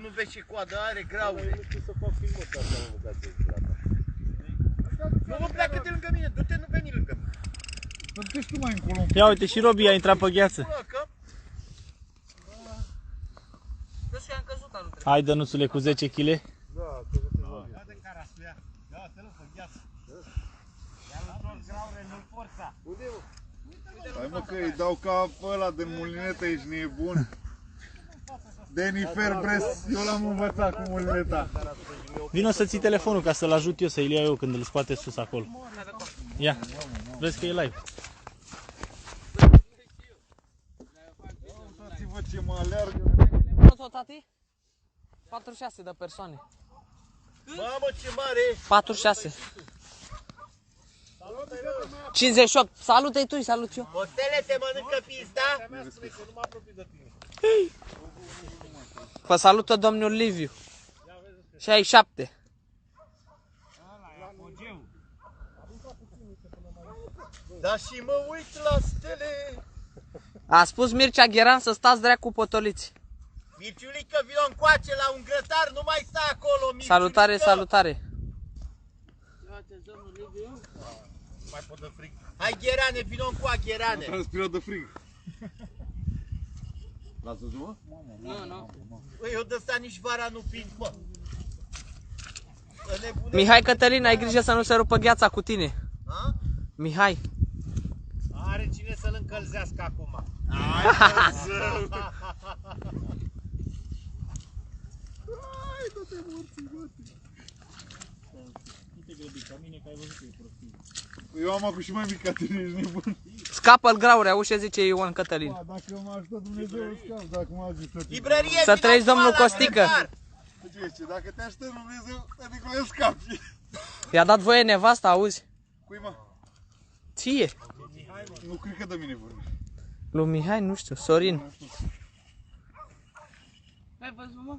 nu vezi ce coadă are, graule. Nu știu să fac filmul ăsta, mă, mâncați gata. Nu mă pleacă de lângă mine, du-te, nu veni lângă mine. Du-te tu mai încolo. Ia uite, și Robi a intrat pe gheață. Hai, Dănuțule, cu 10 kg. Da, că du-te Robi. Ia de cara să ia. Da, te lăsă gheață. Ia-l tot graule, nu-l forța. Unde e, mă? Hai mă că îi dau ca ăla de mulinetă, ești nebun. Denifer Bres, eu l-am învățat cu mulineta. Vino să ții telefonul ca să-l ajut eu, să-l iau eu când îl scoate sus acolo. Ia, vezi că e live. Uitați-vă ce mă aleargă. Tot, tati? 46 de persoane. Mamă, ce mare! 46. 58. Salut-i tu, salut eu. Ostele, te mănâncă pista? Vă salută domnul Liviu. 67. Da, și mă uit la stele. A spus Mircea Gheran să stați dracu potoliți. Mirciulică, vino încoace la un grătar, nu mai sta acolo, Mirciulică. Salutare, salutare. Mai pot de frig. Hai, Gherane, vino încoa, Gherane. Transpirat de frig. L-ați văzut, mă? Nu. Băi, eu de asta nici vara nu prind, mă. Mihai Cătălin, ai grijă să nu se rupă gheața cu tine. Ha? Mihai. Are cine să-l încălzească acum. Hai, zău. Hai, du-te morții, băti. Nu te grăbi ca mine, că ai văzut că e prostie. Eu am acum și mai mic ca tine, ești nebun. Scapă-l graure, auzi ce zice Ion Cătălin. Ba, dacă mă ajută Dumnezeu, scap, dacă mă ajută. Librărie, Să vino trăiți, domnul încoa la Costică. grătar. Ce, dacă te ajută Dumnezeu, adică le scapi. I-a dat voie nevasta, auzi? Cui, mă? Ție. Nu cred că de mine vorbi. Lui Mihai, nu știu, Sorin.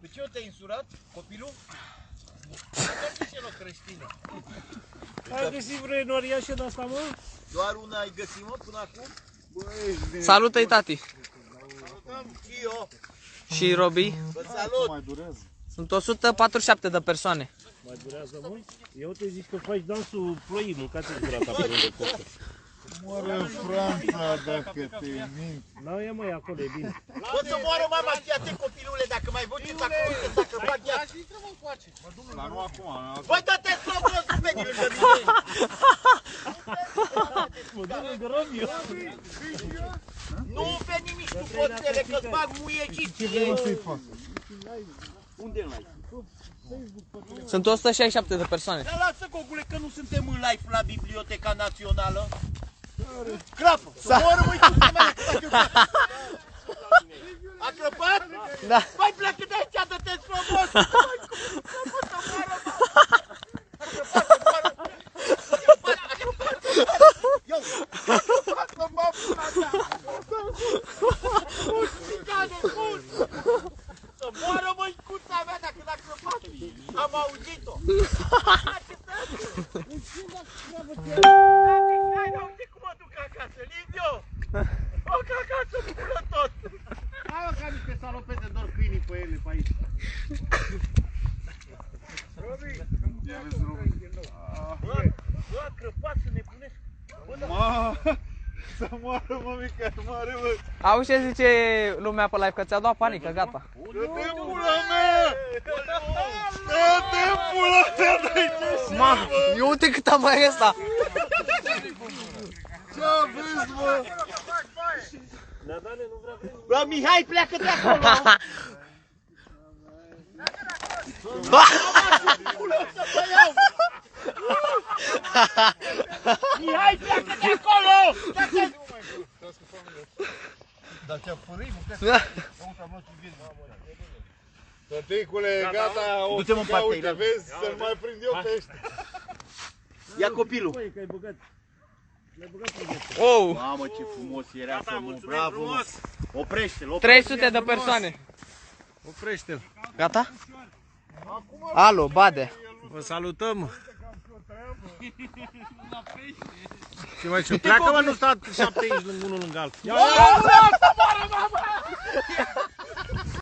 De ce o te-ai însurat, copilul? Ce loc creștine? Ai găsit vreo enoriașă de asta, mă? Doar una ai găsit, mă, până acum? Salută-i, tati. Salutăm și eu. Și Robi. Vă salut. Mai durează. Sunt 147 de persoane. Mai durează mult? Eu te zic că faci dansul ploii, mâncați-ți gura ta pe lângă copă. Moară Franța dacă te minți. Nu, e mai acolo, e bine. Pot să moară mama, fii copilule, dacă mai văd acolo, dacă fac ea. Dar nu acum. Băi, dă-te slobos, nu veni lângă mine. Mă dă lângă Romeo. Nu veni nici cu poțele, că-ți bag muiecii. Ce vrei mă să-i fac? Sunt 167 de persoane. Dar lasă, Gogule, că nu suntem în live la Biblioteca Națională. Crapă! Să moară, măi, cum se mai a crăpat? A crăpat? Da. Băi, pleacă de aici, dă-te frumos! Băi, cum să moară, mă? A crăpat, să moară! A crăpat! Eu! A crăpat, mă, mă, pula ta! Fugi, țigane, fugi! Să moară, măi, cuța mea, dacă l-a crăpat! Am auzit-o! Hai, uite cum mă duc acasă, Liviu! O acasă, pulă tot! Hai, mă, ca niște salopete, dor câinii pe ele, pe aici. Ia vezi, Robi. Bă, crăpat să nebunesc! Să moară, mămica, moară, mă. Auzi ce zice lumea pe live, că ți-a dat panică, gata. Dă-te pula mea! Dă-te pula mea, dă-i ce Ma, eu uite cât am mai ăsta. Ce aveți, mă? Nadane nu vrea vreme. Bă, Mihai, pleacă de acolo! Mihai, pleacă de acolo! Dar ce-a fărit, mă? Tăticule, gata, o Du-te-mă în partea uite, ailaltă. vezi, să-l mai prind eu pe ăștia. Ia copilul! Băi, că ai băgat. L-ai băgat pe gheață. Oh, Mamă, ce frumos era să mă, bravo, mă! Oprește-l, 300 de persoane. Oprește-l. Gata? Alo, Bade. Vă salutăm. Ce mai ce? Pleacă, mă, nu sta 7 aici unul lângă altul. Ia, Ia, ia, ia, să moară, mama!